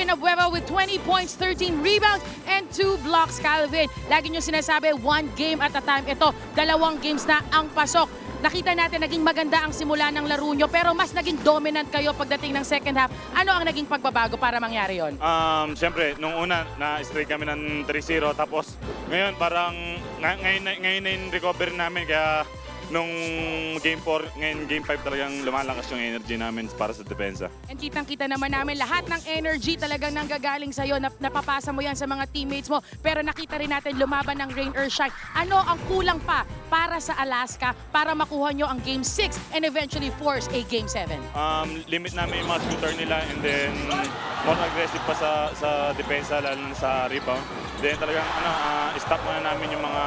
Villanueva with 20 points, 13 rebounds, and 2 blocks, Calvin. Lagi nyo sinasabi, 1 game at a time. Ito, 2 games na ang pasok. Nakita natin naging maganda ang simula ng laro nyo, pero mas naging dominant kayo pagdating ng second half. Ano ang naging pagbabago para mangyari yon? Siyempre, nung una, na-strike kami ng 3-0. Tapos ngayon, parang ngayon na yung recovery namin. Kaya nung Game 4, ngayon Game 5 talagang lumalakas yung energy namin para sa depensa. And kitang-kita naman namin lahat ng energy talagang nanggagaling sa'yo. Napapasa mo yan sa mga teammates mo. Pero nakita rin natin lumaban ng rain or shine. Ano ang kulang pa para sa Alaska para makuha nyo ang Game 6 and eventually force a Game 7? Limit namin yung mga shooter nila and then more aggressive pa sa depensa, lalo na sa rebound. Then talagang stop muna namin yung mga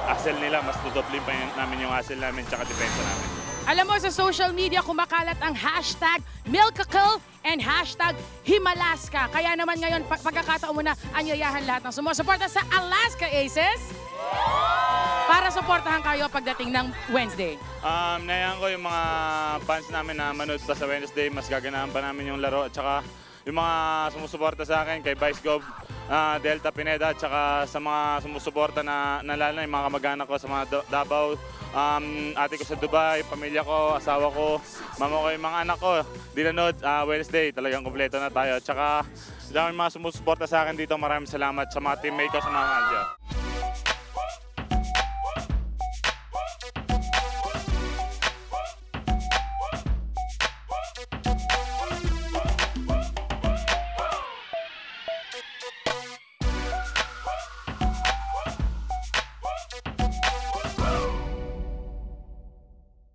hustle nila. Mas tutuplin pa namin yung hustle namin tsaka depensa namin. Alam mo, sa social media kumakalat ang hashtag Milkacle and hashtag Himalaska. Kaya naman ngayon, pagkakataon mo na anyayahan lahat ng sumusuporta sa Alaska Aces para suportahan kayo pagdating ng Wednesday. Nayaan ko yung mga fans namin na manood pa sa Wednesday. Mas gaganahan pa namin yung laro. At saka yung mga sumusuporta sa akin, kay Vice Gov, Delta Pineda, at saka sa mga sumusuporta na lalo na yung mga kamag-anak ko sa mga Davao, ate ko sa Dubai, pamilya ko, asawa ko, mama ko, yung mga anak ko. Di nanood, Wednesday, talagang kompleto na tayo. At saka, dami mga sumusuporta sa akin dito, maraming salamat sa mga teammate ko sa mga kandiya.